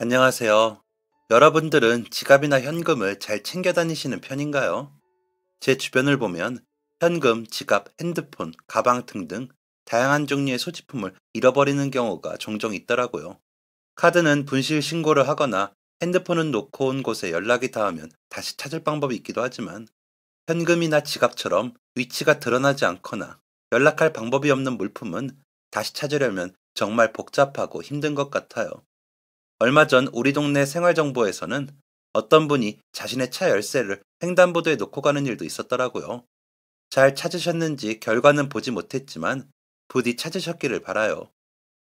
안녕하세요. 여러분들은 지갑이나 현금을 잘 챙겨 다니시는 편인가요? 제 주변을 보면 현금, 지갑, 핸드폰, 가방 등등 다양한 종류의 소지품을 잃어버리는 경우가 종종 있더라고요. 카드는 분실 신고를 하거나 핸드폰은 놓고 온 곳에 연락이 닿으면 다시 찾을 방법이 있기도 하지만 현금이나 지갑처럼 위치가 드러나지 않거나 연락할 방법이 없는 물품은 다시 찾으려면 정말 복잡하고 힘든 것 같아요. 얼마 전 우리 동네 생활정보에서는 어떤 분이 자신의 차 열쇠를 횡단보도에 놓고 가는 일도 있었더라고요. 잘 찾으셨는지 결과는 보지 못했지만 부디 찾으셨기를 바라요.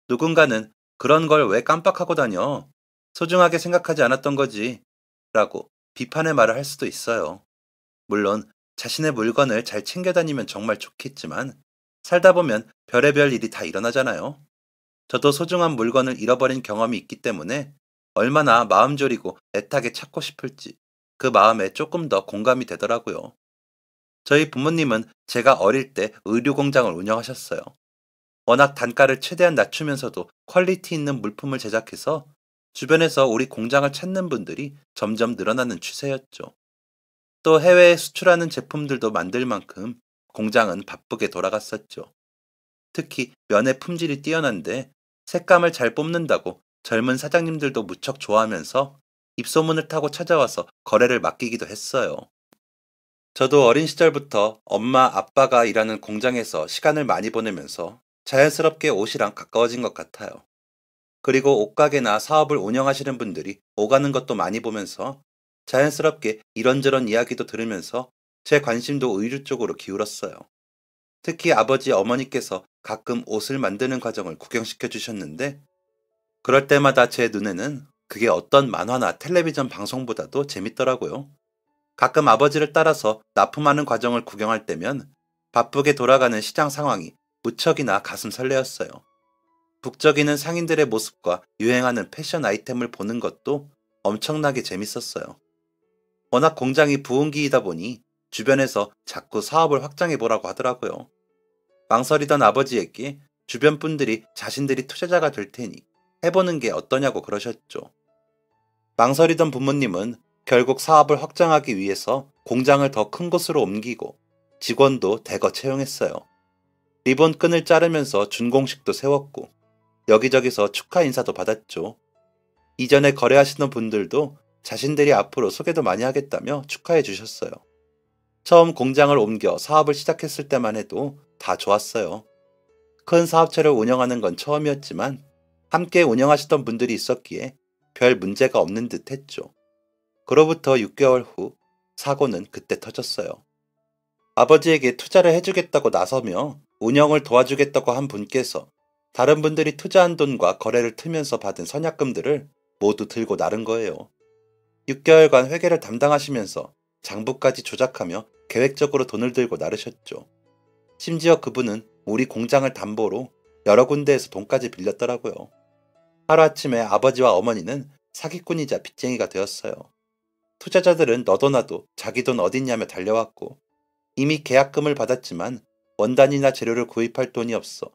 누군가는 그런 걸 왜 깜빡하고 다녀? 소중하게 생각하지 않았던 거지. 라고 비판의 말을 할 수도 있어요. 물론 자신의 물건을 잘 챙겨 다니면 정말 좋겠지만 살다 보면 별의별 일이 다 일어나잖아요. 저도 소중한 물건을 잃어버린 경험이 있기 때문에 얼마나 마음 졸이고 애타게 찾고 싶을지 그 마음에 조금 더 공감이 되더라고요. 저희 부모님은 제가 어릴 때 의류 공장을 운영하셨어요. 워낙 단가를 최대한 낮추면서도 퀄리티 있는 물품을 제작해서 주변에서 우리 공장을 찾는 분들이 점점 늘어나는 추세였죠. 또 해외에 수출하는 제품들도 만들 만큼 공장은 바쁘게 돌아갔었죠. 특히 면의 품질이 뛰어난데 색감을 잘 뽑는다고 젊은 사장님들도 무척 좋아하면서 입소문을 타고 찾아와서 거래를 맡기기도 했어요. 저도 어린 시절부터 엄마, 아빠가 일하는 공장에서 시간을 많이 보내면서 자연스럽게 옷이랑 가까워진 것 같아요. 그리고 옷가게나 사업을 운영하시는 분들이 오가는 것도 많이 보면서 자연스럽게 이런저런 이야기도 들으면서 제 관심도 의류 쪽으로 기울었어요. 특히 아버지, 어머니께서 가끔 옷을 만드는 과정을 구경시켜 주셨는데 그럴 때마다 제 눈에는 그게 어떤 만화나 텔레비전 방송보다도 재밌더라고요. 가끔 아버지를 따라서 납품하는 과정을 구경할 때면 바쁘게 돌아가는 시장 상황이 무척이나 가슴 설레었어요. 북적이는 상인들의 모습과 유행하는 패션 아이템을 보는 것도 엄청나게 재밌었어요. 워낙 공장이 부흥기이다 보니 주변에서 자꾸 사업을 확장해 보라고 하더라고요. 망설이던 아버지에게 주변 분들이 자신들이 투자자가 될 테니 해보는 게 어떠냐고 그러셨죠. 망설이던 부모님은 결국 사업을 확장하기 위해서 공장을 더 큰 곳으로 옮기고 직원도 대거 채용했어요. 리본 끈을 자르면서 준공식도 세웠고 여기저기서 축하 인사도 받았죠. 이전에 거래하시던 분들도 자신들이 앞으로 소개도 많이 하겠다며 축하해 주셨어요. 처음 공장을 옮겨 사업을 시작했을 때만 해도 다 좋았어요. 큰 사업체를 운영하는 건 처음이었지만 함께 운영하시던 분들이 있었기에 별 문제가 없는 듯 했죠. 그로부터 6개월 후 사고는 그때 터졌어요. 아버지에게 투자를 해주겠다고 나서며 운영을 도와주겠다고 한 분께서 다른 분들이 투자한 돈과 거래를 틀면서 받은 선약금들을 모두 들고 나른 거예요. 6개월간 회계를 담당하시면서 장부까지 조작하며 계획적으로 돈을 들고 나르셨죠. 심지어 그분은 우리 공장을 담보로 여러 군데에서 돈까지 빌렸더라고요. 하루아침에 아버지와 어머니는 사기꾼이자 빚쟁이가 되었어요. 투자자들은 너도 나도 자기 돈 어딨냐며 달려왔고 이미 계약금을 받았지만 원단이나 재료를 구입할 돈이 없어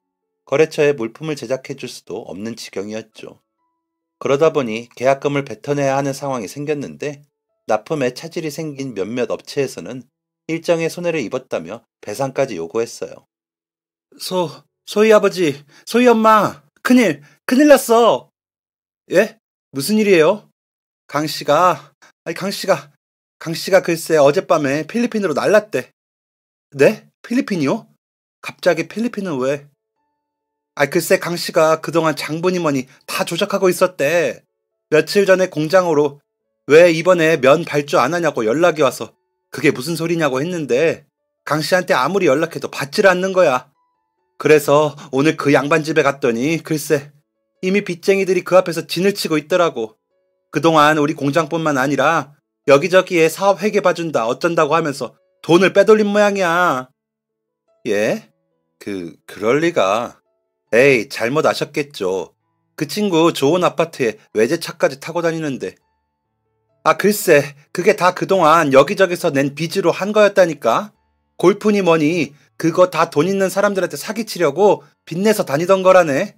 거래처에 물품을 제작해 줄 수도 없는 지경이었죠. 그러다 보니 계약금을 뱉어내야 하는 상황이 생겼는데 납품에 차질이 생긴 몇몇 업체에서는 일정의 손해를 입었다며 배상까지 요구했어요. 소희 아버지, 소희 엄마, 큰일 났어. 예? 무슨 일이에요? 강씨가 글쎄 어젯밤에 필리핀으로 날랐대. 네? 필리핀이요? 갑자기 필리핀은 왜? 글쎄 강씨가 그동안 장본이 뭐니 다 조작하고 있었대. 며칠 전에 공장으로 왜 이번에 면 발주 안 하냐고 연락이 와서 그게 무슨 소리냐고 했는데 강씨한테 아무리 연락해도 받질 않는 거야. 그래서 오늘 그 양반 집에 갔더니 글쎄 이미 빚쟁이들이 그 앞에서 진을 치고 있더라고. 그동안 우리 공장뿐만 아니라 여기저기에 사업 회계 봐준다 어쩐다고 하면서 돈을 빼돌린 모양이야. 예? 그럴 리가. 에이, 잘못 아셨겠죠. 그 친구 좋은 아파트에 외제차까지 타고 다니는데. 글쎄, 그게 다 그동안 여기저기서 낸 빚으로 한 거였다니까. 골프니 뭐니 그거 다 돈 있는 사람들한테 사기치려고 빚내서 다니던 거라네.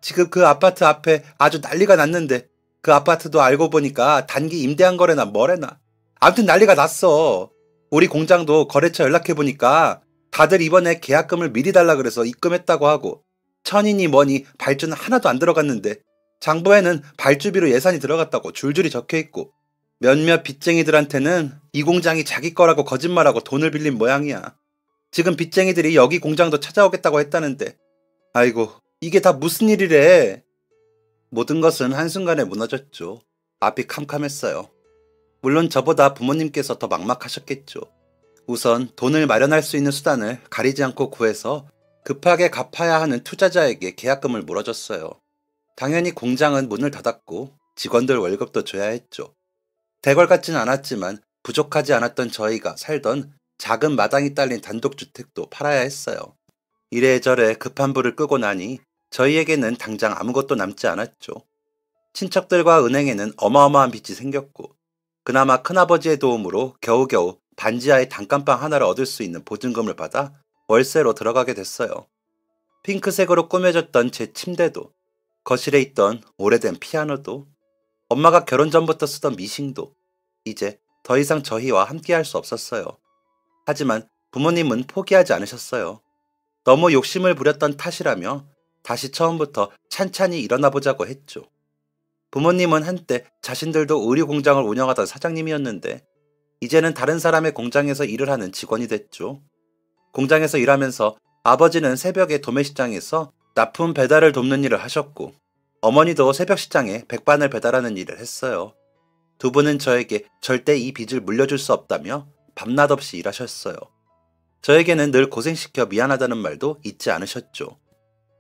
지금 그 아파트 앞에 아주 난리가 났는데 그 아파트도 알고 보니까 단기 임대한 거래나 뭐래나. 아무튼 난리가 났어. 우리 공장도 거래처 연락해보니까 다들 이번에 계약금을 미리 달라 그래서 입금했다고 하고 천이니 뭐니 발주는 하나도 안 들어갔는데 장부에는 발주비로 예산이 들어갔다고 줄줄이 적혀있고 몇몇 빚쟁이들한테는 이 공장이 자기 거라고 거짓말하고 돈을 빌린 모양이야. 지금 빚쟁이들이 여기 공장도 찾아오겠다고 했다는데 아이고 이게 다 무슨 일이래. 모든 것은 한순간에 무너졌죠. 앞이 캄캄했어요. 물론 저보다 부모님께서 더 막막하셨겠죠. 우선 돈을 마련할 수 있는 수단을 가리지 않고 구해서 급하게 갚아야 하는 투자자에게 계약금을 물어줬어요. 당연히 공장은 문을 닫았고 직원들 월급도 줘야 했죠. 대궐 같진 않았지만 부족하지 않았던 저희가 살던 작은 마당이 딸린 단독주택도 팔아야 했어요. 이래저래 급한 불을 끄고 나니 저희에게는 당장 아무것도 남지 않았죠. 친척들과 은행에는 어마어마한 빚이 생겼고 그나마 큰아버지의 도움으로 겨우겨우 반지하의 단칸방 하나를 얻을 수 있는 보증금을 받아 월세로 들어가게 됐어요. 핑크색으로 꾸며졌던 제 침대도, 거실에 있던 오래된 피아노도, 엄마가 결혼 전부터 쓰던 미싱도 이제 더 이상 저희와 함께할 수 없었어요. 하지만 부모님은 포기하지 않으셨어요. 너무 욕심을 부렸던 탓이라며 다시 처음부터 찬찬히 일어나 보자고 했죠. 부모님은 한때 자신들도 의류 공장을 운영하던 사장님이었는데 이제는 다른 사람의 공장에서 일을 하는 직원이 됐죠. 공장에서 일하면서 아버지는 새벽에 도매시장에서 납품 배달을 돕는 일을 하셨고 어머니도 새벽 시장에 백반을 배달하는 일을 했어요. 두 분은 저에게 절대 이 빚을 물려줄 수 없다며 밤낮 없이 일하셨어요. 저에게는 늘 고생시켜 미안하다는 말도 잊지 않으셨죠.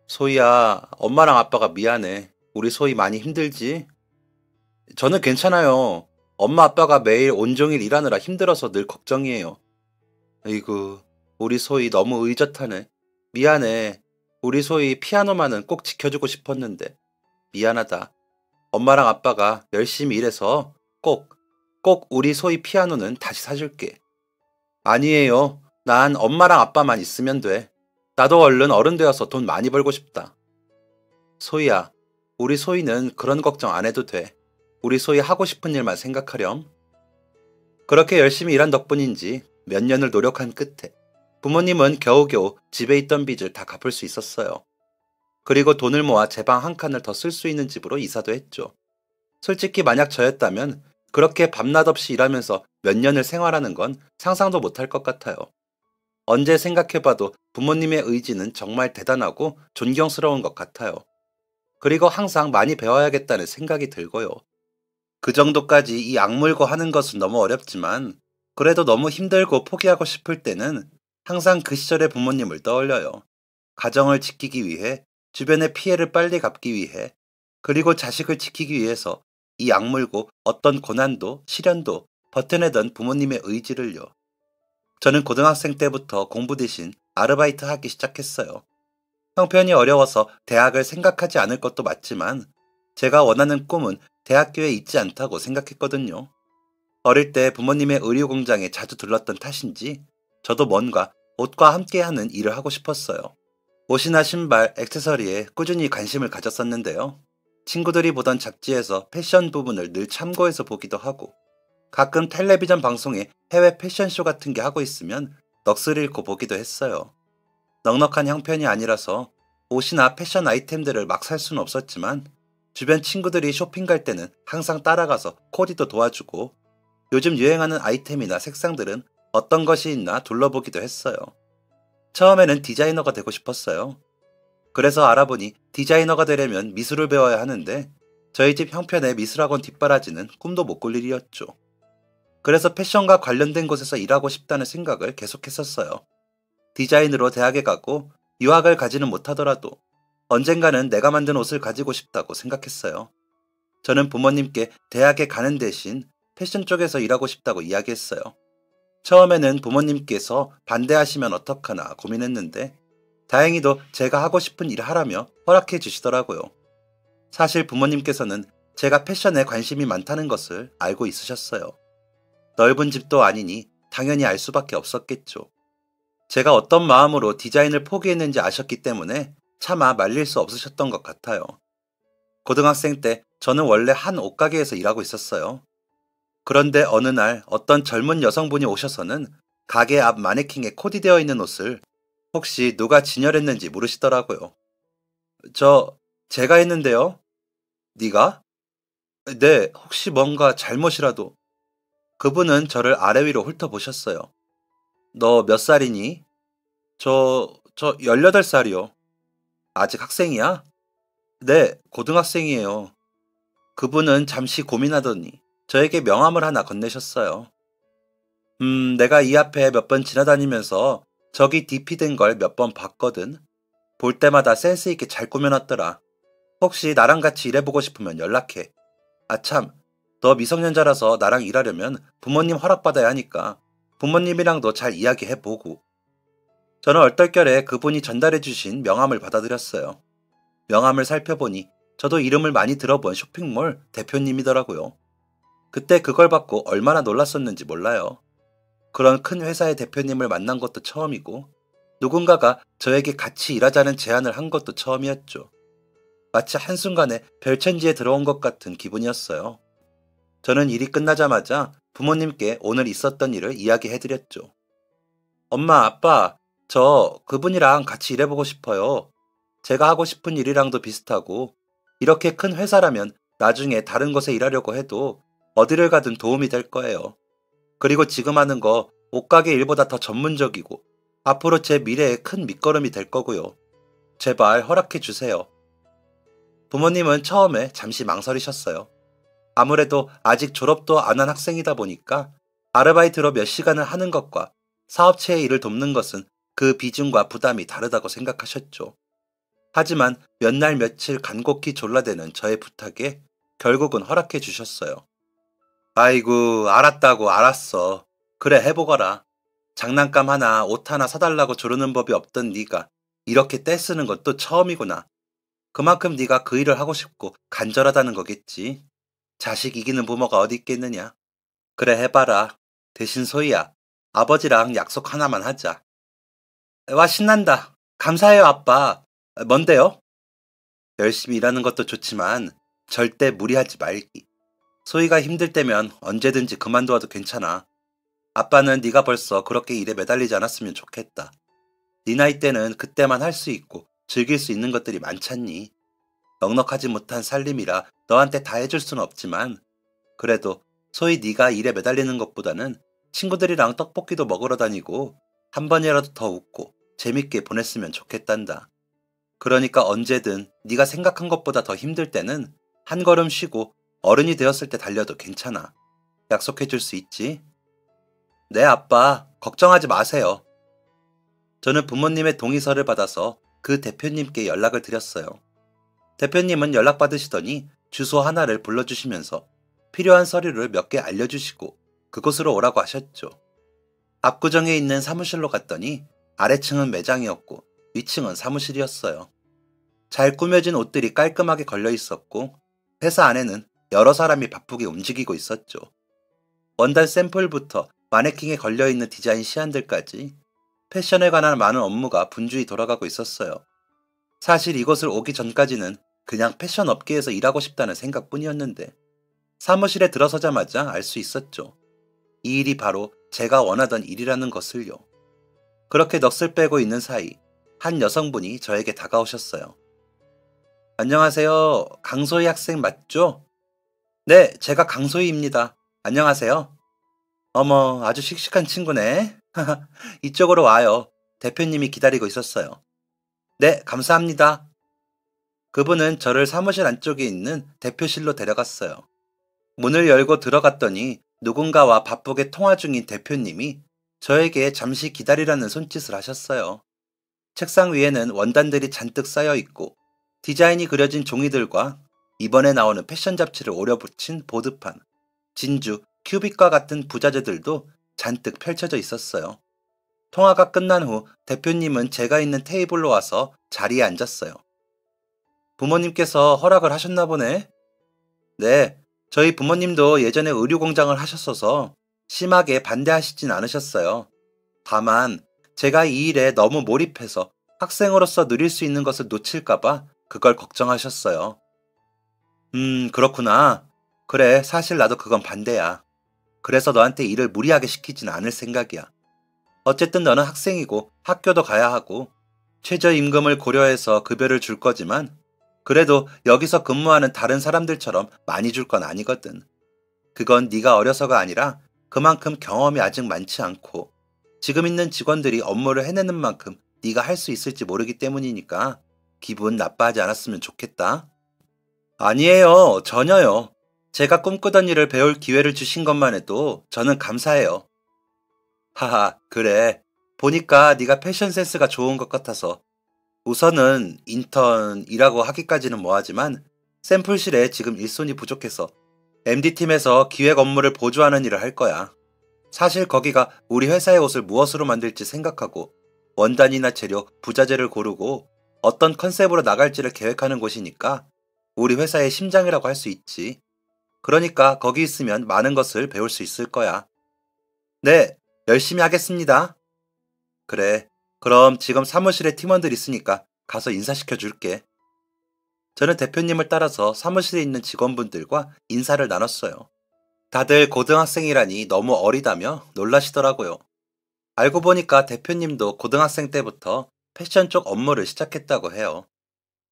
소희야, 엄마랑 아빠가 미안해. 우리 소희 많이 힘들지? 저는 괜찮아요. 엄마 아빠가 매일 온종일 일하느라 힘들어서 늘 걱정이에요. 아이고, 우리 소희 너무 의젓하네. 미안해. 우리 소희 피아노만은 꼭 지켜주고 싶었는데. 미안하다. 엄마랑 아빠가 열심히 일해서 꼭 우리 소희 피아노는 다시 사줄게. 아니에요. 난 엄마랑 아빠만 있으면 돼. 나도 얼른 어른 되어서 돈 많이 벌고 싶다. 소희야, 우리 소희는 그런 걱정 안 해도 돼. 우리 소희 하고 싶은 일만 생각하렴. 그렇게 열심히 일한 덕분인지 몇 년을 노력한 끝에 부모님은 겨우겨우 집에 있던 빚을 다 갚을 수 있었어요. 그리고 돈을 모아 제 방 한 칸을 더 쓸 수 있는 집으로 이사도 했죠. 솔직히 만약 저였다면 그렇게 밤낮 없이 일하면서 몇 년을 생활하는 건 상상도 못할 것 같아요. 언제 생각해봐도 부모님의 의지는 정말 대단하고 존경스러운 것 같아요. 그리고 항상 많이 배워야겠다는 생각이 들고요. 그 정도까지 이 악물고 하는 것은 너무 어렵지만 그래도 너무 힘들고 포기하고 싶을 때는 항상 그 시절의 부모님을 떠올려요. 가정을 지키기 위해, 주변의 피해를 빨리 갚기 위해, 그리고 자식을 지키기 위해서 이 악물고 어떤 고난도, 시련도 버텨내던 부모님의 의지를요. 저는 고등학생 때부터 공부 대신 아르바이트 하기 시작했어요. 형편이 어려워서 대학을 생각하지 않을 것도 맞지만 제가 원하는 꿈은 대학교에 있지 않다고 생각했거든요. 어릴 때 부모님의 의류 공장에 자주 들렀던 탓인지 저도 뭔가 옷과 함께하는 일을 하고 싶었어요. 옷이나 신발, 액세서리에 꾸준히 관심을 가졌었는데요. 친구들이 보던 잡지에서 패션 부분을 늘 참고해서 보기도 하고 가끔 텔레비전 방송에 해외 패션쇼 같은 게 하고 있으면 넋을 잃고 보기도 했어요. 넉넉한 형편이 아니라서 옷이나 패션 아이템들을 막 살 수는 없었지만 주변 친구들이 쇼핑 갈 때는 항상 따라가서 코디도 도와주고 요즘 유행하는 아이템이나 색상들은 어떤 것이 있나 둘러보기도 했어요. 처음에는 디자이너가 되고 싶었어요. 그래서 알아보니 디자이너가 되려면 미술을 배워야 하는데 저희 집 형편에 미술학원 뒷바라지는 꿈도 못 꿀 일이었죠. 그래서 패션과 관련된 곳에서 일하고 싶다는 생각을 계속했었어요. 디자인으로 대학에 가고 유학을 가지는 못하더라도 언젠가는 내가 만든 옷을 가지고 싶다고 생각했어요. 저는 부모님께 대학에 가는 대신 패션 쪽에서 일하고 싶다고 이야기했어요. 처음에는 부모님께서 반대하시면 어떡하나 고민했는데 다행히도 제가 하고 싶은 일을 하라며 허락해 주시더라고요. 사실 부모님께서는 제가 패션에 관심이 많다는 것을 알고 있으셨어요. 넓은 집도 아니니 당연히 알 수밖에 없었겠죠. 제가 어떤 마음으로 디자인을 포기했는지 아셨기 때문에 차마 말릴 수 없으셨던 것 같아요. 고등학생 때 저는 원래 한 옷가게에서 일하고 있었어요. 그런데 어느 날 어떤 젊은 여성분이 오셔서는 가게 앞 마네킹에 코디되어 있는 옷을 혹시 누가 진열했는지 물으시더라고요. 제가 했는데요. 네가? 네, 혹시 뭔가 잘못이라도. 그분은 저를 아래 위로 훑어보셨어요. 너 몇 살이니? 저 18살이요. 아직 학생이야? 네, 고등학생이에요. 그분은 잠시 고민하더니 저에게 명함을 하나 건네셨어요. 내가 이 앞에 몇 번 지나다니면서 저기 DP된 걸 몇 번 봤거든. 볼 때마다 센스 있게 잘 꾸며놨더라. 혹시 나랑 같이 일해보고 싶으면 연락해. 아 참, 너 미성년자라서 나랑 일하려면 부모님 허락받아야 하니까 부모님이랑도 잘 이야기해보고. 저는 얼떨결에 그분이 전달해주신 명함을 받아들였어요. 명함을 살펴보니 저도 이름을 많이 들어본 쇼핑몰 대표님이더라고요. 그때 그걸 받고 얼마나 놀랐었는지 몰라요. 그런 큰 회사의 대표님을 만난 것도 처음이고 누군가가 저에게 같이 일하자는 제안을 한 것도 처음이었죠. 마치 한순간에 별천지에 들어온 것 같은 기분이었어요. 저는 일이 끝나자마자 부모님께 오늘 있었던 일을 이야기해드렸죠. 엄마, 아빠, 저 그분이랑 같이 일해보고 싶어요. 제가 하고 싶은 일이랑도 비슷하고 이렇게 큰 회사라면 나중에 다른 곳에 일하려고 해도 어디를 가든 도움이 될 거예요. 그리고 지금 하는 거 옷가게 일보다 더 전문적이고 앞으로 제 미래에 큰 밑거름이 될 거고요. 제발 허락해 주세요. 부모님은 처음에 잠시 망설이셨어요. 아무래도 아직 졸업도 안 한 학생이다 보니까 아르바이트로 몇 시간을 하는 것과 사업체의 일을 돕는 것은 그 비중과 부담이 다르다고 생각하셨죠. 하지만 몇 날 며칠 간곡히 졸라대는 저의 부탁에 결국은 허락해 주셨어요. 아이고, 알았다고 알았어. 그래, 해보거라. 장난감 하나, 옷 하나 사달라고 조르는 법이 없던 네가 이렇게 떼쓰는 것도 처음이구나. 그만큼 네가 그 일을 하고 싶고 간절하다는 거겠지. 자식 이기는 부모가 어디 있겠느냐. 그래, 해봐라. 대신 소희야, 아버지랑 약속 하나만 하자. 와, 신난다. 감사해요, 아빠. 뭔데요? 열심히 일하는 것도 좋지만 절대 무리하지 말기. 소희가 힘들 때면 언제든지 그만둬도 괜찮아. 아빠는 네가 벌써 그렇게 일에 매달리지 않았으면 좋겠다. 네 나이 때는 그때만 할 수 있고 즐길 수 있는 것들이 많잖니. 넉넉하지 못한 살림이라 너한테 다 해줄 수는 없지만 그래도 소희 네가 일에 매달리는 것보다는 친구들이랑 떡볶이도 먹으러 다니고 한 번이라도 더 웃고 재밌게 보냈으면 좋겠단다. 그러니까 언제든 네가 생각한 것보다 더 힘들 때는 한 걸음 쉬고 어른이 되었을 때 달려도 괜찮아. 약속해 줄 수 있지? 네, 아빠. 걱정하지 마세요. 저는 부모님의 동의서를 받아서 그 대표님께 연락을 드렸어요. 대표님은 연락받으시더니 주소 하나를 불러주시면서 필요한 서류를 몇 개 알려주시고 그곳으로 오라고 하셨죠. 압구정에 있는 사무실로 갔더니 아래층은 매장이었고 위층은 사무실이었어요. 잘 꾸며진 옷들이 깔끔하게 걸려 있었고 회사 안에는 여러 사람이 바쁘게 움직이고 있었죠. 원단 샘플부터 마네킹에 걸려있는 디자인 시안들까지 패션에 관한 많은 업무가 분주히 돌아가고 있었어요. 사실 이곳을 오기 전까지는 그냥 패션 업계에서 일하고 싶다는 생각뿐이었는데 사무실에 들어서자마자 알 수 있었죠. 이 일이 바로 제가 원하던 일이라는 것을요. 그렇게 넋을 빼고 있는 사이 한 여성분이 저에게 다가오셨어요. 안녕하세요. 강소희 학생 맞죠? 네, 제가 강소희입니다. 안녕하세요. 어머, 아주 씩씩한 친구네. 이쪽으로 와요. 대표님이 기다리고 있었어요. 네, 감사합니다. 그분은 저를 사무실 안쪽에 있는 대표실로 데려갔어요. 문을 열고 들어갔더니 누군가와 바쁘게 통화 중인 대표님이 저에게 잠시 기다리라는 손짓을 하셨어요. 책상 위에는 원단들이 잔뜩 쌓여 있고 디자인이 그려진 종이들과 이번에 나오는 패션 잡지를 오려붙인 보드판, 진주, 큐빅과 같은 부자재들도 잔뜩 펼쳐져 있었어요. 통화가 끝난 후 대표님은 제가 있는 테이블로 와서 자리에 앉았어요. 부모님께서 허락을 하셨나 보네? 네, 저희 부모님도 예전에 의류 공장을 하셨어서 심하게 반대하시진 않으셨어요. 다만 제가 이 일에 너무 몰입해서 학생으로서 누릴 수 있는 것을 놓칠까봐 그걸 걱정하셨어요. 그렇구나. 그래, 사실 나도 그건 반대야. 그래서 너한테 일을 무리하게 시키진 않을 생각이야. 어쨌든 너는 학생이고 학교도 가야 하고 최저임금을 고려해서 급여를 줄 거지만 그래도 여기서 근무하는 다른 사람들처럼 많이 줄 건 아니거든. 그건 네가 어려서가 아니라 그만큼 경험이 아직 많지 않고 지금 있는 직원들이 업무를 해내는 만큼 네가 할 수 있을지 모르기 때문이니까 기분 나빠하지 않았으면 좋겠다. 아니에요. 전혀요. 제가 꿈꾸던 일을 배울 기회를 주신 것만 해도 저는 감사해요. 하하, 그래. 보니까 네가 패션 센스가 좋은 것 같아서 우선은 인턴이라고 하기까지는 뭐하지만 샘플실에 지금 일손이 부족해서 MD팀에서 기획 업무를 보조하는 일을 할 거야. 사실 거기가 우리 회사의 옷을 무엇으로 만들지 생각하고 원단이나 재료, 부자재를 고르고 어떤 컨셉으로 나갈지를 계획하는 곳이니까 우리 회사의 심장이라고 할 수 있지. 그러니까 거기 있으면 많은 것을 배울 수 있을 거야. 네, 열심히 하겠습니다. 그래. 그럼 지금 사무실에 팀원들 있으니까 가서 인사시켜 줄게. 저는 대표님을 따라서 사무실에 있는 직원분들과 인사를 나눴어요. 다들 고등학생이라니 너무 어리다며 놀라시더라고요. 알고 보니까 대표님도 고등학생 때부터 패션 쪽 업무를 시작했다고 해요.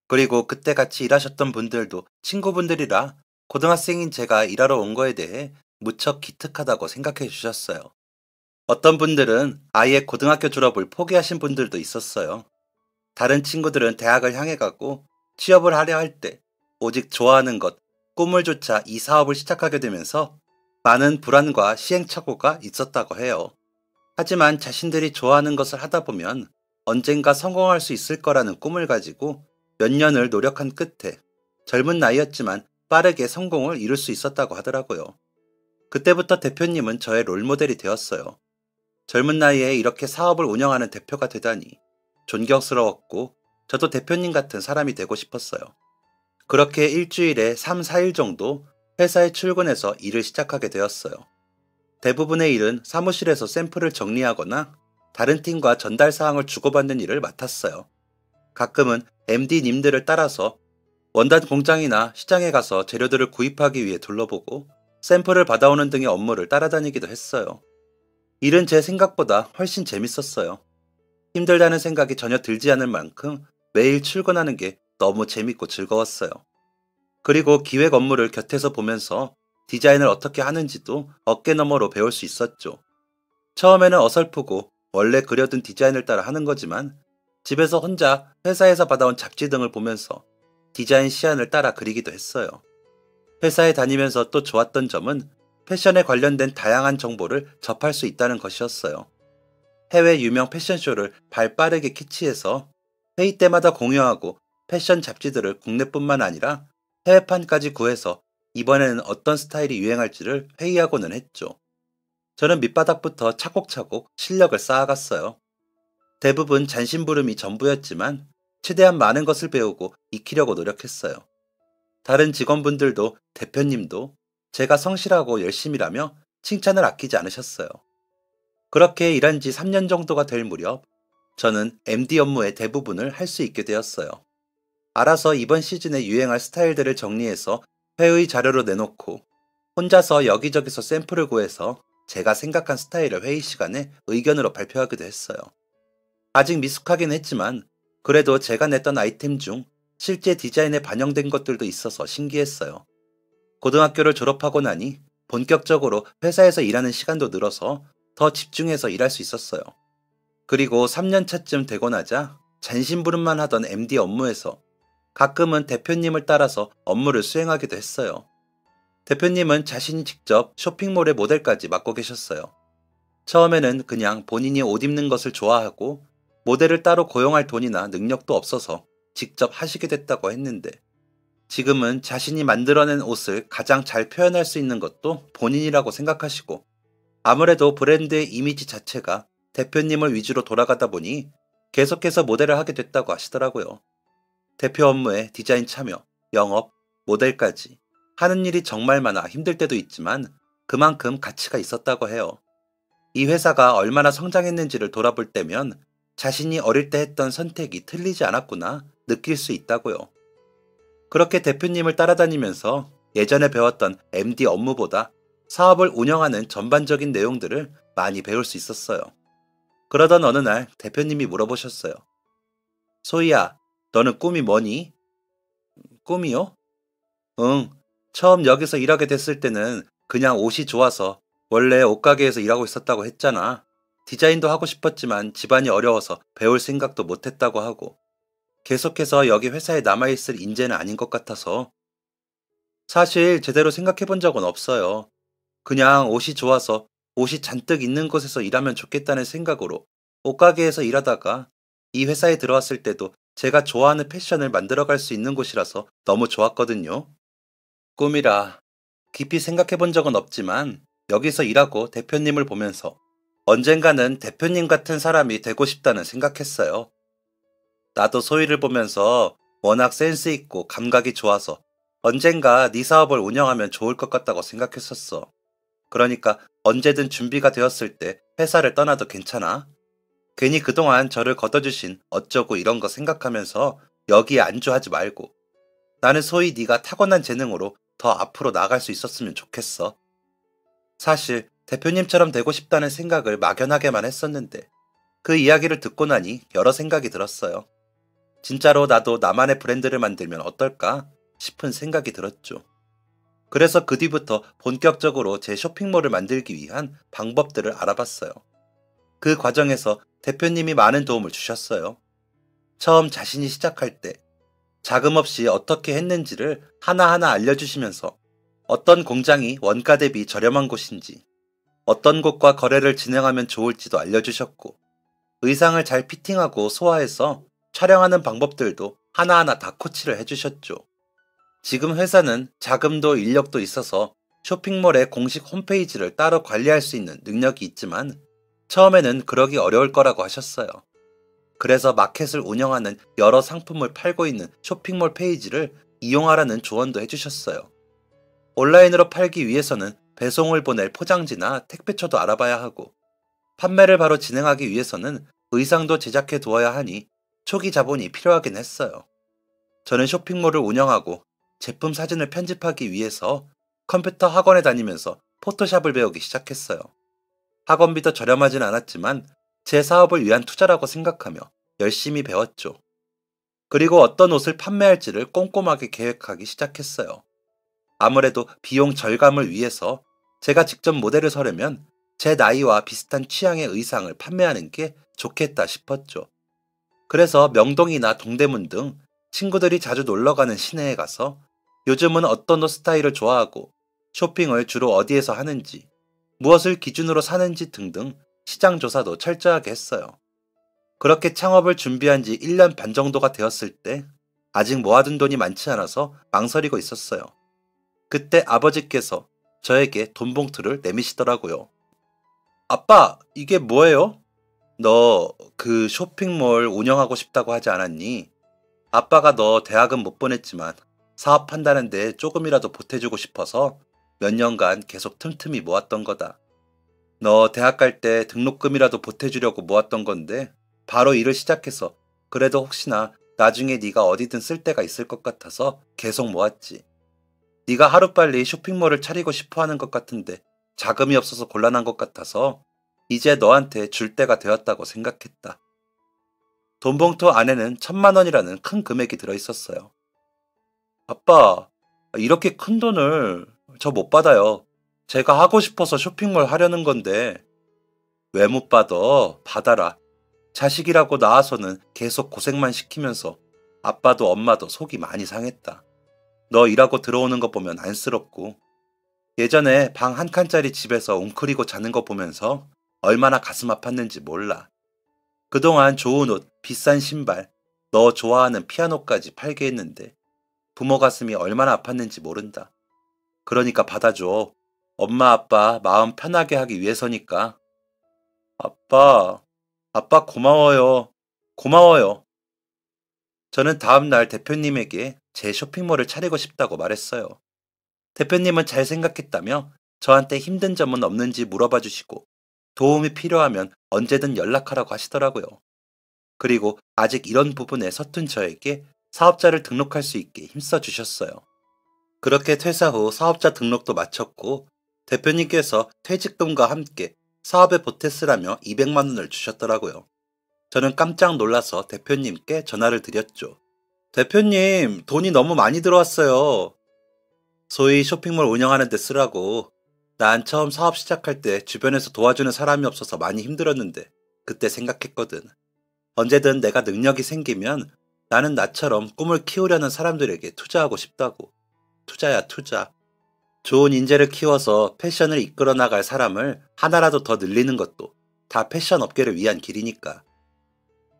그리고 그때 같이 일하셨던 분들도 친구분들이라 고등학생인 제가 일하러 온 거에 대해 무척 기특하다고 생각해 주셨어요. 어떤 분들은 아예 고등학교 졸업을 포기하신 분들도 있었어요. 다른 친구들은 대학을 향해 가고 취업을 하려 할 때 오직 좋아하는 것, 꿈을 좇아 이 사업을 시작하게 되면서 많은 불안과 시행착오가 있었다고 해요. 하지만 자신들이 좋아하는 것을 하다 보면 언젠가 성공할 수 있을 거라는 꿈을 가지고 몇 년을 노력한 끝에 젊은 나이였지만 빠르게 성공을 이룰 수 있었다고 하더라고요. 그때부터 대표님은 저의 롤모델이 되었어요. 젊은 나이에 이렇게 사업을 운영하는 대표가 되다니 존경스러웠고 저도 대표님 같은 사람이 되고 싶었어요. 그렇게 일주일에 3, 4일 정도 회사에 출근해서 일을 시작하게 되었어요. 대부분의 일은 사무실에서 샘플을 정리하거나 다른 팀과 전달 사항을 주고받는 일을 맡았어요. 가끔은 MD님들을 따라서 원단 공장이나 시장에 가서 재료들을 구입하기 위해 둘러보고 샘플을 받아오는 등의 업무를 따라다니기도 했어요. 일은 제 생각보다 훨씬 재밌었어요. 힘들다는 생각이 전혀 들지 않을 만큼 매일 출근하는 게 너무 재밌고 즐거웠어요. 그리고 기획 업무를 곁에서 보면서 디자인을 어떻게 하는지도 어깨너머로 배울 수 있었죠. 처음에는 어설프고 원래 그려둔 디자인을 따라 하는 거지만 집에서 혼자 회사에서 받아온 잡지 등을 보면서 디자인 시안을 따라 그리기도 했어요. 회사에 다니면서 또 좋았던 점은 패션에 관련된 다양한 정보를 접할 수 있다는 것이었어요. 해외 유명 패션쇼를 발빠르게 캐치해서 회의 때마다 공유하고 패션 잡지들을 국내뿐만 아니라 해외판까지 구해서 이번에는 어떤 스타일이 유행할지를 회의하고는 했죠. 저는 밑바닥부터 차곡차곡 실력을 쌓아갔어요. 대부분 잔심부름이 전부였지만 최대한 많은 것을 배우고 익히려고 노력했어요. 다른 직원분들도 대표님도 제가 성실하고 열심히라며 칭찬을 아끼지 않으셨어요. 그렇게 일한 지 3년 정도가 될 무렵 저는 MD 업무의 대부분을 할 수 있게 되었어요. 알아서 이번 시즌에 유행할 스타일들을 정리해서 회의 자료로 내놓고 혼자서 여기저기서 샘플을 구해서 제가 생각한 스타일을 회의 시간에 의견으로 발표하기도 했어요. 아직 미숙하긴 했지만 그래도 제가 냈던 아이템 중 실제 디자인에 반영된 것들도 있어서 신기했어요. 고등학교를 졸업하고 나니 본격적으로 회사에서 일하는 시간도 늘어서 더 집중해서 일할 수 있었어요. 그리고 3년 차쯤 되고 나자 잔심부름만 하던 MD 업무에서 가끔은 대표님을 따라서 업무를 수행하기도 했어요. 대표님은 자신이 직접 쇼핑몰의 모델까지 맡고 계셨어요. 처음에는 그냥 본인이 옷 입는 것을 좋아하고 모델을 따로 고용할 돈이나 능력도 없어서 직접 하시게 됐다고 했는데 지금은 자신이 만들어낸 옷을 가장 잘 표현할 수 있는 것도 본인이라고 생각하시고 아무래도 브랜드의 이미지 자체가 대표님을 위주로 돌아가다 보니 계속해서 모델을 하게 됐다고 하시더라고요. 대표 업무에 디자인 참여, 영업, 모델까지 하는 일이 정말 많아 힘들 때도 있지만 그만큼 가치가 있었다고 해요. 이 회사가 얼마나 성장했는지를 돌아볼 때면 자신이 어릴 때 했던 선택이 틀리지 않았구나 느낄 수 있다고요. 그렇게 대표님을 따라다니면서 예전에 배웠던 MD 업무보다 사업을 운영하는 전반적인 내용들을 많이 배울 수 있었어요. 그러던 어느 날 대표님이 물어보셨어요. 소희야, 너는 꿈이 뭐니? 꿈이요? 응. 처음 여기서 일하게 됐을 때는 그냥 옷이 좋아서 원래 옷가게에서 일하고 있었다고 했잖아. 디자인도 하고 싶었지만 집안이 어려워서 배울 생각도 못했다고 하고 계속해서 여기 회사에 남아있을 인재는 아닌 것 같아서 사실 제대로 생각해 본 적은 없어요. 그냥 옷이 좋아서 옷이 잔뜩 있는 곳에서 일하면 좋겠다는 생각으로 옷가게에서 일하다가 이 회사에 들어왔을 때도 제가 좋아하는 패션을 만들어갈 수 있는 곳이라서 너무 좋았거든요. 꿈이라 깊이 생각해 본 적은 없지만 여기서 일하고 대표님을 보면서 언젠가는 대표님 같은 사람이 되고 싶다는 생각했어요. 나도 소희를 보면서 워낙 센스 있고 감각이 좋아서 언젠가 네 사업을 운영하면 좋을 것 같다고 생각했었어. 그러니까 언제든 준비가 되었을 때 회사를 떠나도 괜찮아. 괜히 그동안 저를 걷어주신 어쩌고 이런 거 생각하면서 여기에 안주하지 말고 나는 소희 네가 타고난 재능으로 더 앞으로 나아갈 수 있었으면 좋겠어. 사실 대표님처럼 되고 싶다는 생각을 막연하게만 했었는데 그 이야기를 듣고 나니 여러 생각이 들었어요. 진짜로 나도 나만의 브랜드를 만들면 어떨까 싶은 생각이 들었죠. 그래서 그 뒤부터 본격적으로 제 쇼핑몰을 만들기 위한 방법들을 알아봤어요. 그 과정에서 대표님이 많은 도움을 주셨어요. 처음 자신이 시작할 때 자금 없이 어떻게 했는지를 하나하나 알려주시면서 어떤 공장이 원가 대비 저렴한 곳인지, 어떤 곳과 거래를 진행하면 좋을지도 알려주셨고, 의상을 잘 피팅하고 소화해서 촬영하는 방법들도 하나하나 다 코치를 해주셨죠. 지금 회사는 자금도 인력도 있어서 쇼핑몰의 공식 홈페이지를 따로 관리할 수 있는 능력이 있지만 처음에는 그러기 어려울 거라고 하셨어요. 그래서 마켓을 운영하는 여러 상품을 팔고 있는 쇼핑몰 페이지를 이용하라는 조언도 해주셨어요. 온라인으로 팔기 위해서는 배송을 보낼 포장지나 택배처도 알아봐야 하고 판매를 바로 진행하기 위해서는 의상도 제작해 두어야 하니 초기 자본이 필요하긴 했어요. 저는 쇼핑몰을 운영하고 제품 사진을 편집하기 위해서 컴퓨터 학원에 다니면서 포토샵을 배우기 시작했어요. 학원비도 저렴하진 않았지만 제 사업을 위한 투자라고 생각하며 열심히 배웠죠. 그리고 어떤 옷을 판매할지를 꼼꼼하게 계획하기 시작했어요. 아무래도 비용 절감을 위해서 제가 직접 모델을 서려면 제 나이와 비슷한 취향의 의상을 판매하는 게 좋겠다 싶었죠. 그래서 명동이나 동대문 등 친구들이 자주 놀러가는 시내에 가서 요즘은 어떤 옷 스타일을 좋아하고 쇼핑을 주로 어디에서 하는지, 무엇을 기준으로 사는지 등등 시장 조사도 철저하게 했어요. 그렇게 창업을 준비한 지 1년 반 정도가 되었을 때 아직 모아둔 돈이 많지 않아서 망설이고 있었어요. 그때 아버지께서 저에게 돈 봉투를 내미시더라고요. 아빠, 이게 뭐예요? 너 그 쇼핑몰 운영하고 싶다고 하지 않았니? 아빠가 너 대학은 못 보냈지만 사업한다는데 조금이라도 보태주고 싶어서 몇 년간 계속 틈틈이 모았던 거다. 너 대학 갈 때 등록금이라도 보태주려고 모았던 건데 바로 일을 시작해서 그래도 혹시나 나중에 네가 어디든 쓸 데가 있을 것 같아서 계속 모았지. 네가 하루빨리 쇼핑몰을 차리고 싶어 하는 것 같은데 자금이 없어서 곤란한 것 같아서 이제 너한테 줄 때가 되었다고 생각했다. 돈 봉투 안에는 1,000만 원이라는 큰 금액이 들어있었어요. 아빠, 이렇게 큰 돈을 저 못 받아요. 제가 하고 싶어서 쇼핑몰 하려는 건데. 왜 못 받아? 받아라. 자식이라고 낳아서는 계속 고생만 시키면서 아빠도 엄마도 속이 많이 상했다. 너 일하고 들어오는 거 보면 안쓰럽고 예전에 방 한 칸짜리 집에서 웅크리고 자는 거 보면서 얼마나 가슴 아팠는지 몰라. 그동안 좋은 옷, 비싼 신발, 너 좋아하는 피아노까지 팔게 했는데 부모 가슴이 얼마나 아팠는지 모른다. 그러니까 받아줘. 엄마 아빠 마음 편하게 하기 위해서니까. 아빠, 아빠 고마워요. 고마워요. 저는 다음날 대표님에게 제 쇼핑몰을 차리고 싶다고 말했어요. 대표님은 잘 생각했다며 저한테 힘든 점은 없는지 물어봐 주시고 도움이 필요하면 언제든 연락하라고 하시더라고요. 그리고 아직 이런 부분에 서툰 저에게 사업자를 등록할 수 있게 힘써 주셨어요. 그렇게 퇴사 후 사업자 등록도 마쳤고 대표님께서 퇴직금과 함께 사업에 보태쓰라며 200만 원을 주셨더라고요. 저는 깜짝 놀라서 대표님께 전화를 드렸죠. 대표님, 돈이 너무 많이 들어왔어요. 소위 쇼핑몰 운영하는 데 쓰라고. 난 처음 사업 시작할 때 주변에서 도와주는 사람이 없어서 많이 힘들었는데 그때 생각했거든. 언제든 내가 능력이 생기면 나는 나처럼 꿈을 키우려는 사람들에게 투자하고 싶다고. 투자야, 투자. 좋은 인재를 키워서 패션을 이끌어 나갈 사람을 하나라도 더 늘리는 것도 다 패션 업계를 위한 길이니까.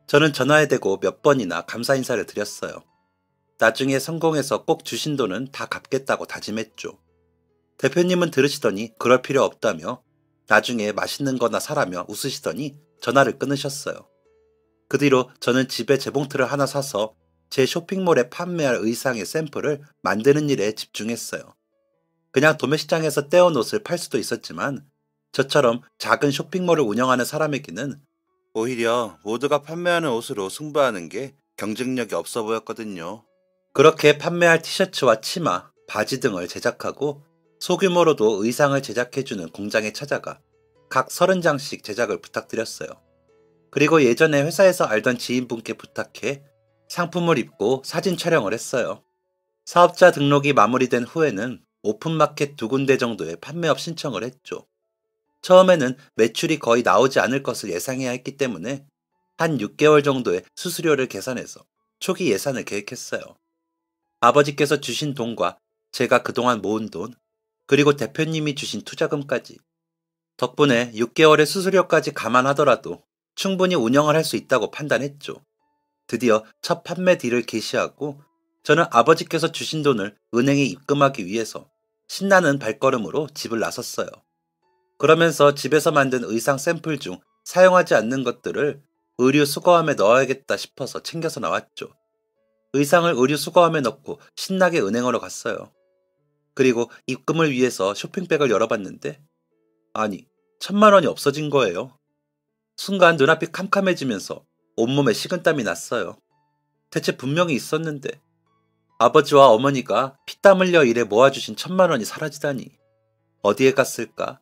저는 전화에 대고 몇 번이나 감사 인사를 드렸어요. 나중에 성공해서 꼭 주신 돈은 다 갚겠다고 다짐했죠. 대표님은 들으시더니 그럴 필요 없다며 나중에 맛있는 거나 사라며 웃으시더니 전화를 끊으셨어요. 그 뒤로 저는 집에 재봉틀을 하나 사서 제 쇼핑몰에 판매할 의상의 샘플을 만드는 일에 집중했어요. 그냥 도매시장에서 떼온 옷을 팔 수도 있었지만 저처럼 작은 쇼핑몰을 운영하는 사람에게는 오히려 모두가 판매하는 옷으로 승부하는 게 경쟁력이 없어 보였거든요. 그렇게 판매할 티셔츠와 치마, 바지 등을 제작하고 소규모로도 의상을 제작해주는 공장에 찾아가 각 30장씩 제작을 부탁드렸어요. 그리고 예전에 회사에서 알던 지인분께 부탁해 상품을 입고 사진 촬영을 했어요. 사업자 등록이 마무리된 후에는 오픈마켓 2군데 정도의 판매업 신청을 했죠. 처음에는 매출이 거의 나오지 않을 것을 예상해야 했기 때문에 한 6개월 정도의 수수료를 계산해서 초기 예산을 계획했어요. 아버지께서 주신 돈과 제가 그동안 모은 돈, 그리고 대표님이 주신 투자금까지. 덕분에 6개월의 수수료까지 감안하더라도 충분히 운영을 할 수 있다고 판단했죠. 드디어 첫 판매 딜을 개시하고 저는 아버지께서 주신 돈을 은행에 입금하기 위해서 신나는 발걸음으로 집을 나섰어요. 그러면서 집에서 만든 의상 샘플 중 사용하지 않는 것들을 의류 수거함에 넣어야겠다 싶어서 챙겨서 나왔죠. 의상을 의류 수거함에 넣고 신나게 은행으로 갔어요. 그리고 입금을 위해서 쇼핑백을 열어봤는데 아니, 1,000만 원이 없어진 거예요. 순간 눈앞이 캄캄해지면서 온몸에 식은땀이 났어요. 대체 분명히 있었는데 아버지와 어머니가 피땀 흘려 일해 모아주신 1,000만 원이 사라지다니. 어디에 갔을까?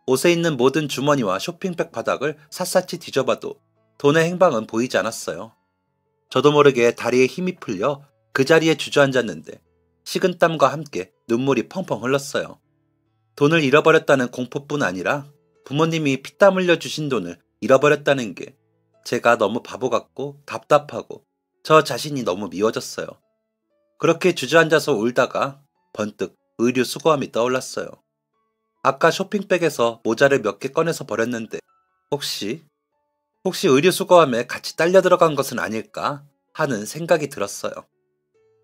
옷에 있는 모든 주머니와 쇼핑백 바닥을 샅샅이 뒤져봐도 돈의 행방은 보이지 않았어요. 저도 모르게 다리에 힘이 풀려 그 자리에 주저앉았는데 식은땀과 함께 눈물이 펑펑 흘렀어요. 돈을 잃어버렸다는 공포뿐 아니라 부모님이 피땀 흘려 주신 돈을 잃어버렸다는 게 제가 너무 바보 같고 답답하고 저 자신이 너무 미워졌어요. 그렇게 주저앉아서 울다가 번뜩 의류 수거함이 떠올랐어요. 아까 쇼핑백에서 모자를 몇 개 꺼내서 버렸는데 혹시 의류 수거함에 같이 딸려 들어간 것은 아닐까 하는 생각이 들었어요.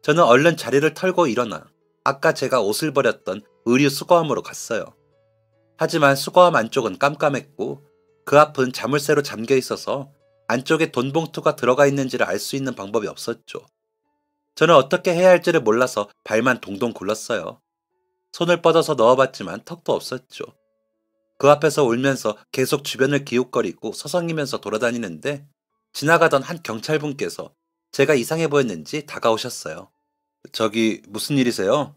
저는 얼른 자리를 털고 일어나 아까 제가 옷을 버렸던 의류 수거함으로 갔어요. 하지만 수거함 안쪽은 깜깜했고 그 앞은 자물쇠로 잠겨 있어서 안쪽에 돈 봉투가 들어가 있는지를 알 수 있는 방법이 없었죠. 저는 어떻게 해야 할지를 몰라서 발만 동동 굴렀어요. 손을 뻗어서 넣어봤지만 턱도 없었죠. 그 앞에서 울면서 계속 주변을 기웃거리고 서성이면서 돌아다니는데 지나가던 한 경찰분께서 제가 이상해 보였는지 다가오셨어요. 저기 무슨 일이세요?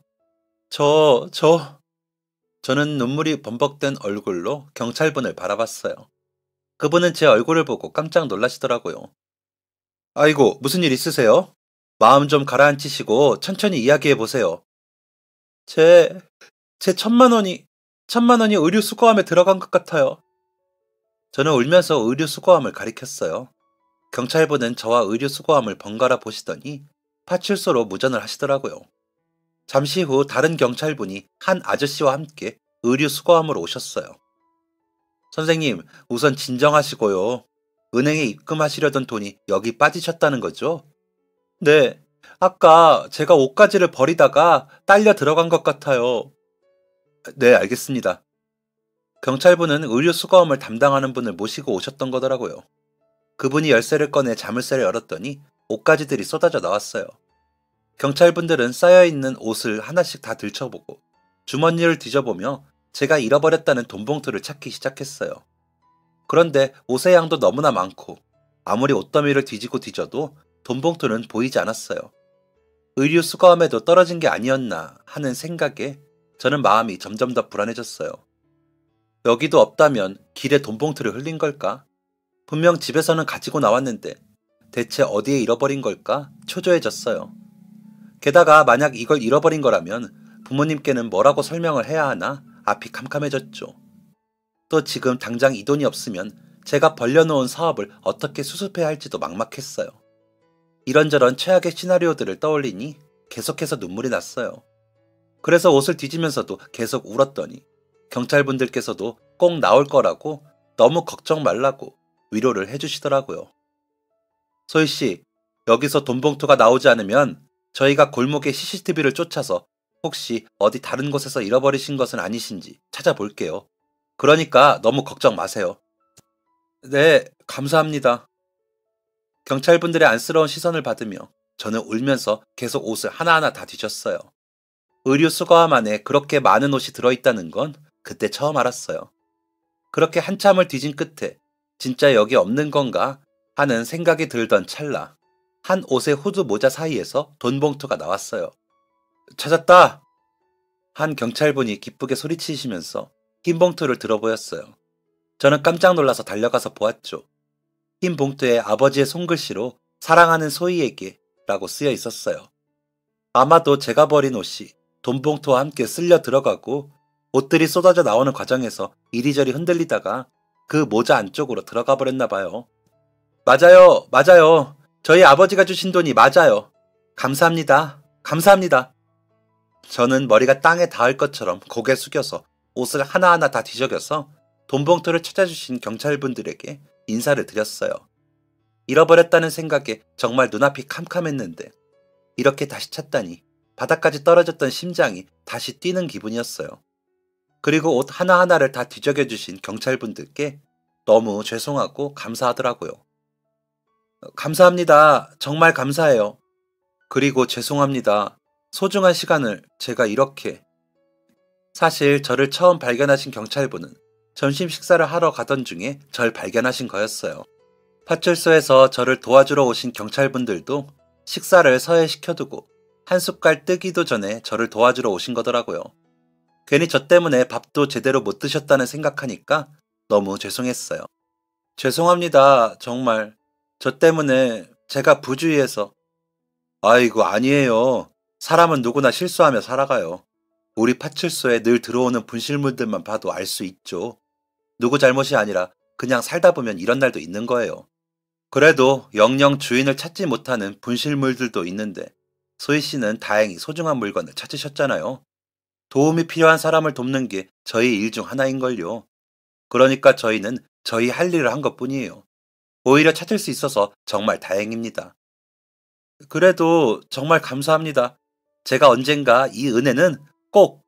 저는 눈물이 범벅된 얼굴로 경찰분을 바라봤어요. 그분은 제 얼굴을 보고 깜짝 놀라시더라고요. 아이고, 무슨 일 있으세요? 마음 좀 가라앉히시고 천천히 이야기해 보세요. 제 1,000만 원이 의류 수거함에 들어간 것 같아요. 저는 울면서 의류 수거함을 가리켰어요. 경찰분은 저와 의류 수거함을 번갈아 보시더니 파출소로 무전을 하시더라고요. 잠시 후 다른 경찰분이 한 아저씨와 함께 의류 수거함으로 오셨어요. 선생님, 우선 진정하시고요. 은행에 입금하시려던 돈이 여기 빠지셨다는 거죠? 네, 아까 제가 옷가지를 버리다가 딸려 들어간 것 같아요. 네, 알겠습니다. 경찰분은 의류 수거함을 담당하는 분을 모시고 오셨던 거더라고요. 그분이 열쇠를 꺼내 자물쇠를 열었더니 옷가지들이 쏟아져 나왔어요. 경찰분들은 쌓여있는 옷을 하나씩 다 들춰보고 주머니를 뒤져보며 제가 잃어버렸다는 돈 봉투를 찾기 시작했어요. 그런데 옷의 양도 너무나 많고 아무리 옷더미를 뒤지고 뒤져도 돈 봉투는 보이지 않았어요. 의류 수거함에도 떨어진 게 아니었나 하는 생각에 저는 마음이 점점 더 불안해졌어요. 여기도 없다면 길에 돈봉투를 흘린 걸까? 분명 집에서는 가지고 나왔는데 대체 어디에 잃어버린 걸까? 초조해졌어요. 게다가 만약 이걸 잃어버린 거라면 부모님께는 뭐라고 설명을 해야 하나 앞이 캄캄해졌죠. 또 지금 당장 이 돈이 없으면 제가 벌려놓은 사업을 어떻게 수습해야 할지도 막막했어요. 이런저런 최악의 시나리오들을 떠올리니 계속해서 눈물이 났어요. 그래서 옷을 뒤지면서도 계속 울었더니 경찰분들께서도 꼭 나올 거라고 너무 걱정 말라고 위로를 해주시더라고요. 소희씨, 여기서 돈봉투가 나오지 않으면 저희가 골목의 CCTV를 쫓아서 혹시 어디 다른 곳에서 잃어버리신 것은 아니신지 찾아볼게요. 그러니까 너무 걱정 마세요. 네, 감사합니다. 경찰분들의 안쓰러운 시선을 받으며 저는 울면서 계속 옷을 하나하나 다 뒤졌어요. 의류 수거함 안에 그렇게 많은 옷이 들어있다는 건 그때 처음 알았어요. 그렇게 한참을 뒤진 끝에 진짜 여기 없는 건가 하는 생각이 들던 찰나 한 옷의 후드 모자 사이에서 돈봉투가 나왔어요. 찾았다! 한 경찰분이 기쁘게 소리치시면서 흰 봉투를 들어 보였어요. 저는 깜짝 놀라서 달려가서 보았죠. 흰 봉투에 아버지의 손글씨로 사랑하는 소희에게 라고 쓰여 있었어요. 아마도 제가 버린 옷이 돈봉투와 함께 쓸려 들어가고 옷들이 쏟아져 나오는 과정에서 이리저리 흔들리다가 그 모자 안쪽으로 들어가 버렸나 봐요. 맞아요, 맞아요. 저희 아버지가 주신 돈이 맞아요. 감사합니다. 감사합니다. 저는 머리가 땅에 닿을 것처럼 고개 숙여서 옷을 하나하나 다 뒤적여서 돈봉투를 찾아주신 경찰분들에게 인사를 드렸어요. 잃어버렸다는 생각에 정말 눈앞이 캄캄했는데 이렇게 다시 찾다니 바닥까지 떨어졌던 심장이 다시 뛰는 기분이었어요. 그리고 옷 하나하나를 다 뒤적여주신 경찰분들께 너무 죄송하고 감사하더라고요. 감사합니다. 정말 감사해요. 그리고 죄송합니다. 소중한 시간을 제가 이렇게... 사실 저를 처음 발견하신 경찰분은 점심 식사를 하러 가던 중에 절 발견하신 거였어요. 파출소에서 저를 도와주러 오신 경찰분들도 식사를 서해시켜두고 한 숟갈 뜨기도 전에 저를 도와주러 오신 거더라고요. 괜히 저 때문에 밥도 제대로 못 드셨다는 생각하니까 너무 죄송했어요. 죄송합니다. 정말. 저 때문에 제가 부주의해서. 아이고, 아니에요. 사람은 누구나 실수하며 살아가요. 우리 파출소에 늘 들어오는 분실물들만 봐도 알 수 있죠. 누구 잘못이 아니라 그냥 살다 보면 이런 날도 있는 거예요. 그래도 영영 주인을 찾지 못하는 분실물들도 있는데 소희 씨는 다행히 소중한 물건을 찾으셨잖아요. 도움이 필요한 사람을 돕는 게 저희 일 중 하나인걸요. 그러니까 저희는 저희 할 일을 한 것뿐이에요. 오히려 찾을 수 있어서 정말 다행입니다. 그래도 정말 감사합니다. 제가 언젠가 이 은혜는 꼭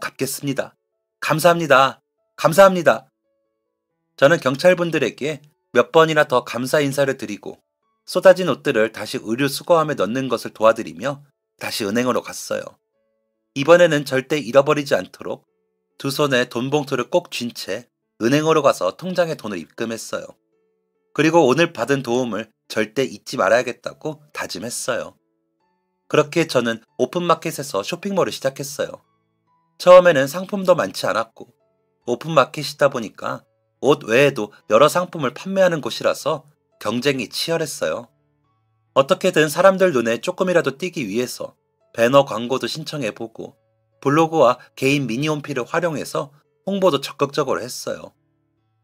갚겠습니다. 감사합니다. 감사합니다. 저는 경찰분들에게 몇 번이나 더 감사 인사를 드리고 쏟아진 옷들을 다시 의류 수거함에 넣는 것을 도와드리며 다시 은행으로 갔어요. 이번에는 절대 잃어버리지 않도록 두 손에 돈봉투를 꼭 쥔 채 은행으로 가서 통장에 돈을 입금했어요. 그리고 오늘 받은 도움을 절대 잊지 말아야겠다고 다짐했어요. 그렇게 저는 오픈마켓에서 쇼핑몰을 시작했어요. 처음에는 상품도 많지 않았고 오픈마켓이다 보니까 옷 외에도 여러 상품을 판매하는 곳이라서 경쟁이 치열했어요. 어떻게든 사람들 눈에 조금이라도 띄기 위해서 배너 광고도 신청해보고 블로그와 개인 미니홈피를 활용해서 홍보도 적극적으로 했어요.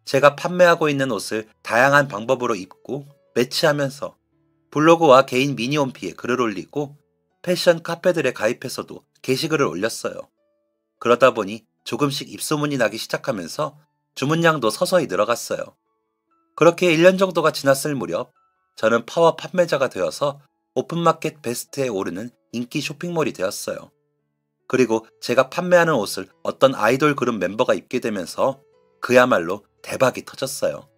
제가 판매하고 있는 옷을 다양한 방법으로 입고 매치하면서 블로그와 개인 미니홈피에 글을 올리고 패션 카페들에 가입해서도 게시글을 올렸어요. 그러다 보니 조금씩 입소문이 나기 시작하면서 주문량도 서서히 늘어갔어요. 그렇게 1년 정도가 지났을 무렵 저는 파워 판매자가 되어서 오픈마켓 베스트에 오르는 인기 쇼핑몰이 되었어요. 그리고 제가 판매하는 옷을 어떤 아이돌 그룹 멤버가 입게 되면서 그야말로 대박이 터졌어요.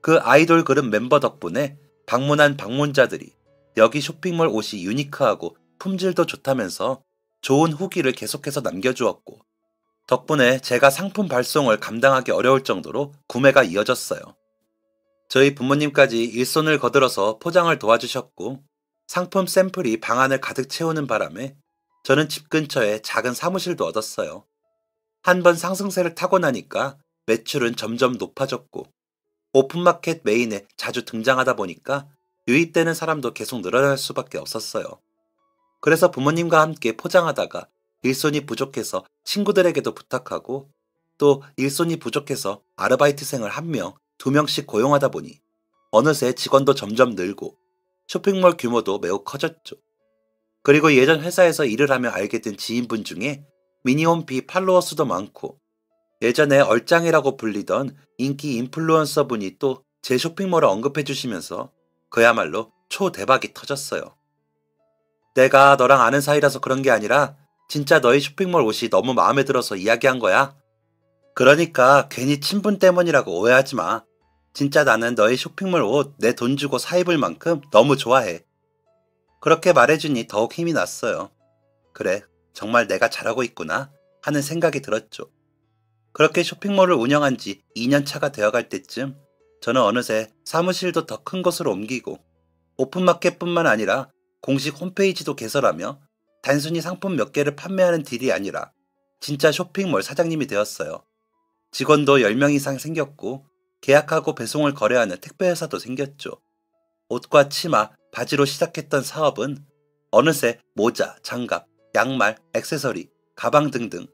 그 아이돌 그룹 멤버 덕분에 방문한 방문자들이 여기 쇼핑몰 옷이 유니크하고 품질도 좋다면서 좋은 후기를 계속해서 남겨주었고 덕분에 제가 상품 발송을 감당하기 어려울 정도로 구매가 이어졌어요. 저희 부모님까지 일손을 거들어서 포장을 도와주셨고 상품 샘플이 방안을 가득 채우는 바람에 저는 집 근처에 작은 사무실도 얻었어요. 한 번 상승세를 타고 나니까 매출은 점점 높아졌고 오픈마켓 메인에 자주 등장하다 보니까 유입되는 사람도 계속 늘어날 수밖에 없었어요. 그래서 부모님과 함께 포장하다가 일손이 부족해서 친구들에게도 부탁하고 또 일손이 부족해서 아르바이트생을 1명, 2명씩 고용하다 보니 어느새 직원도 점점 늘고 쇼핑몰 규모도 매우 커졌죠. 그리고 예전 회사에서 일을 하며 알게 된 지인분 중에 미니홈피 팔로워 수도 많고 예전에 얼짱이라고 불리던 인기 인플루언서 분이 또 제 쇼핑몰을 언급해 주시면서 그야말로 초대박이 터졌어요. 내가 너랑 아는 사이라서 그런 게 아니라 진짜 너희 쇼핑몰 옷이 너무 마음에 들어서 이야기한 거야. 그러니까 괜히 친분 때문이라고 오해하지 마. 진짜 나는 너희 쇼핑몰 옷 내 돈 주고 사 입을 만큼 너무 좋아해. 그렇게 말해주니 더욱 힘이 났어요. 그래, 정말 내가 잘하고 있구나 하는 생각이 들었죠. 그렇게 쇼핑몰을 운영한 지 2년 차가 되어갈 때쯤 저는 어느새 사무실도 더 큰 곳으로 옮기고 오픈마켓뿐만 아니라 공식 홈페이지도 개설하며 단순히 상품 몇 개를 판매하는 딜이 아니라 진짜 쇼핑몰 사장님이 되었어요. 직원도 10명 이상 생겼고 계약하고 배송을 거래하는 택배회사도 생겼죠. 옷과 치마, 바지로 시작했던 사업은 어느새 모자, 장갑, 양말, 액세서리, 가방 등등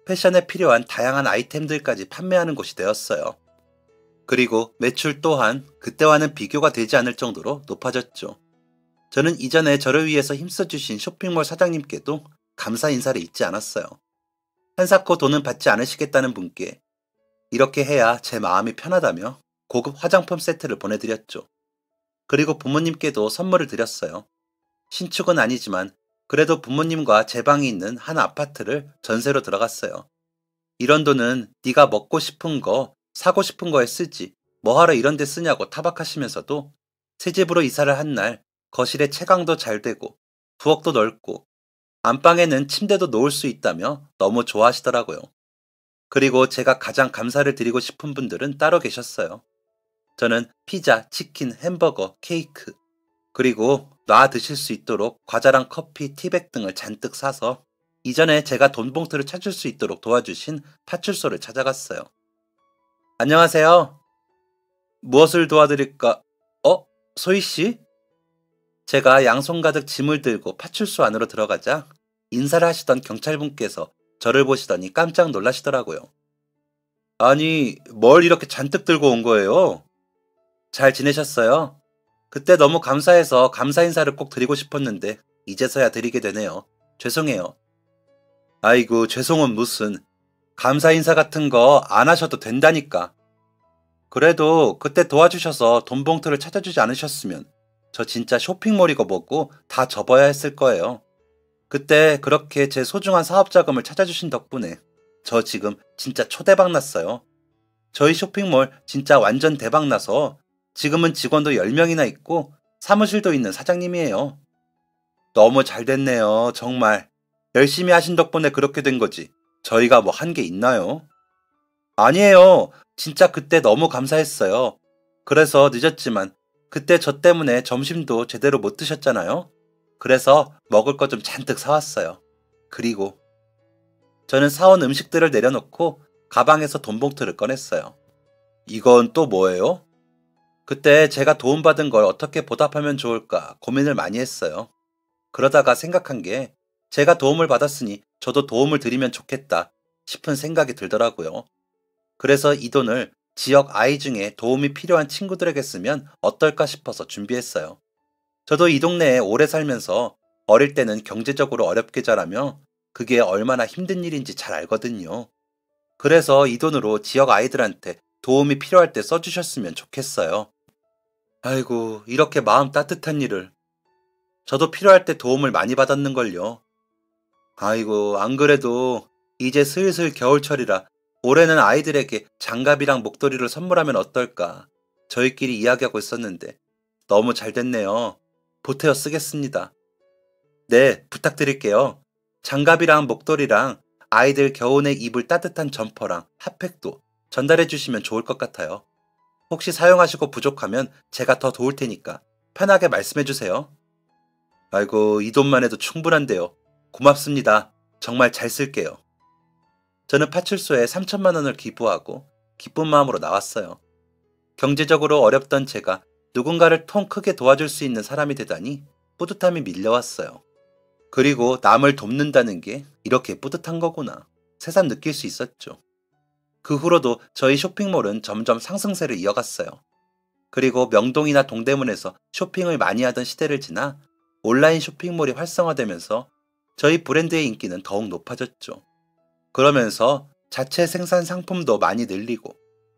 패션에 필요한 다양한 아이템들까지 판매하는 곳이 되었어요. 그리고 매출 또한 그때와는 비교가 되지 않을 정도로 높아졌죠. 저는 이전에 저를 위해서 힘써주신 쇼핑몰 사장님께도 감사 인사를 잊지 않았어요. 한사코 돈은 받지 않으시겠다는 분께 이렇게 해야 제 마음이 편하다며 고급 화장품 세트를 보내드렸죠. 그리고 부모님께도 선물을 드렸어요. 신축은 아니지만 그래도 부모님과 제 방이 있는 한 아파트를 전세로 들어갔어요. 이런 돈은 네가 먹고 싶은 거, 사고 싶은 거에 쓰지 뭐하러 이런 데 쓰냐고 타박하시면서도 새 집으로 이사를 한 날 거실에 채광도 잘 되고 부엌도 넓고 안방에는 침대도 놓을 수 있다며 너무 좋아하시더라고요. 그리고 제가 가장 감사를 드리고 싶은 분들은 따로 계셨어요. 저는 피자, 치킨, 햄버거, 케이크 그리고 놔 드실 수 있도록 과자랑 커피, 티백 등을 잔뜩 사서 이전에 제가 돈 봉투를 찾을 수 있도록 도와주신 파출소를 찾아갔어요. 안녕하세요. 무엇을 도와드릴까? 소희씨? 제가 양손 가득 짐을 들고 파출소 안으로 들어가자 인사를 하시던 경찰분께서 저를 보시더니 깜짝 놀라시더라고요. 아니, 뭘 이렇게 잔뜩 들고 온 거예요? 잘 지내셨어요? 그때 너무 감사해서 감사 인사를 꼭 드리고 싶었는데 이제서야 드리게 되네요. 죄송해요. 아이고, 죄송은 무슨. 감사 인사 같은 거 안 하셔도 된다니까. 그래도 그때 도와주셔서 돈 봉투를 찾아주지 않으셨으면 저 진짜 쇼핑몰이고 뭐고 다 접어야 했을 거예요. 그때 그렇게 제 소중한 사업자금을 찾아주신 덕분에 저 지금 진짜 초대박 났어요. 저희 쇼핑몰 진짜 완전 대박 나서 지금은 직원도 10명이나 있고 사무실도 있는 사장님이에요. 너무 잘 됐네요. 정말. 열심히 하신 덕분에 그렇게 된 거지. 저희가 뭐 한 게 있나요? 아니에요. 진짜 그때 너무 감사했어요. 그래서 늦었지만 그때 저 때문에 점심도 제대로 못 드셨잖아요. 그래서 먹을 거 좀 잔뜩 사왔어요. 그리고 저는 사온 음식들을 내려놓고 가방에서 돈 봉투를 꺼냈어요. 이건 또 뭐예요? 그때 제가 도움받은 걸 어떻게 보답하면 좋을까 고민을 많이 했어요. 그러다가 생각한 게 제가 도움을 받았으니 저도 도움을 드리면 좋겠다 싶은 생각이 들더라고요. 그래서 이 돈을 지역 아이 중에 도움이 필요한 친구들에게 쓰면 어떨까 싶어서 준비했어요. 저도 이 동네에 오래 살면서 어릴 때는 경제적으로 어렵게 자라며 그게 얼마나 힘든 일인지 잘 알거든요. 그래서 이 돈으로 지역 아이들한테 도움이 필요할 때 써주셨으면 좋겠어요. 아이고, 이렇게 마음 따뜻한 일을. 저도 필요할 때 도움을 많이 받았는걸요. 아이고, 안 그래도 이제 슬슬 겨울철이라 올해는 아이들에게 장갑이랑 목도리를 선물하면 어떨까 저희끼리 이야기하고 있었는데 너무 잘 됐네요. 보태어 쓰겠습니다. 네, 부탁드릴게요. 장갑이랑 목도리랑 아이들 겨울에 입을 따뜻한 점퍼랑 핫팩도 전달해 주시면 좋을 것 같아요. 혹시 사용하시고 부족하면 제가 더 도울 테니까 편하게 말씀해 주세요. 아이고, 이 돈만 해도 충분한데요. 고맙습니다. 정말 잘 쓸게요. 저는 파출소에 3천만 원을 기부하고 기쁜 마음으로 나왔어요. 경제적으로 어렵던 제가 누군가를 통 크게 도와줄 수 있는 사람이 되다니 뿌듯함이 밀려왔어요. 그리고 남을 돕는다는 게 이렇게 뿌듯한 거구나. 새삼 느낄 수 있었죠. 그 후로도 저희 쇼핑몰은 점점 상승세를 이어갔어요. 그리고 명동이나 동대문에서 쇼핑을 많이 하던 시대를 지나 온라인 쇼핑몰이 활성화되면서 저희 브랜드의 인기는 더욱 높아졌죠. 그러면서 자체 생산 상품도 많이 늘리고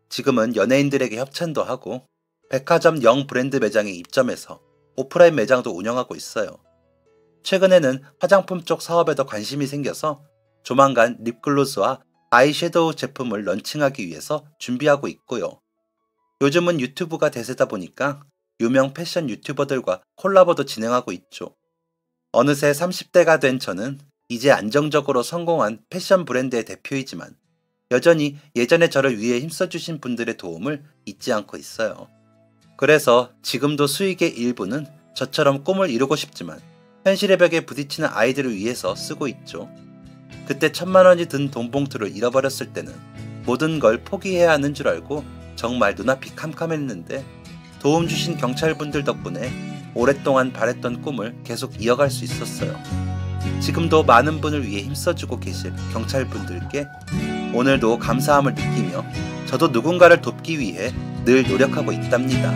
지금은 연예인들에게 협찬도 하고 백화점 영 브랜드 매장에 입점해서 오프라인 매장도 운영하고 있어요. 최근에는 화장품 쪽 사업에도 관심이 생겨서 조만간 립글로스와 아이섀도우 제품을 런칭하기 위해서 준비하고 있고요. 요즘은 유튜브가 대세다 보니까 유명 패션 유튜버들과 콜라보도 진행하고 있죠. 어느새 30대가 된 저는 이제 안정적으로 성공한 패션 브랜드의 대표이지만 여전히 예전에 저를 위해 힘써주신 분들의 도움을 잊지 않고 있어요. 그래서 지금도 수익의 일부는 저처럼 꿈을 이루고 싶지만 현실의 벽에 부딪히는 아이들을 위해서 쓰고 있죠. 그때 1,000만 원이 든 돈 봉투를 잃어버렸을 때는 모든 걸 포기해야 하는 줄 알고 정말 눈앞이 캄캄했는데 도움 주신 경찰분들 덕분에 오랫동안 바랬던 꿈을 계속 이어갈 수 있었어요. 지금도 많은 분을 위해 힘써주고 계실 경찰분들께 오늘도 감사함을 느끼며 저도 누군가를 돕기 위해 늘 노력하고 있답니다.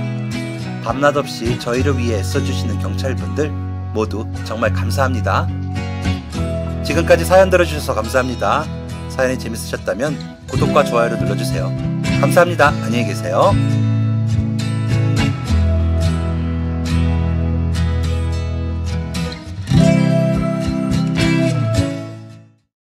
밤낮 없이 저희를 위해 애써주시는 경찰분들 모두 정말 감사합니다. 지금까지 사연 들어주셔서 감사합니다. 사연이 재밌으셨다면 구독과 좋아요를 눌러주세요. 감사합니다. 안녕히 계세요.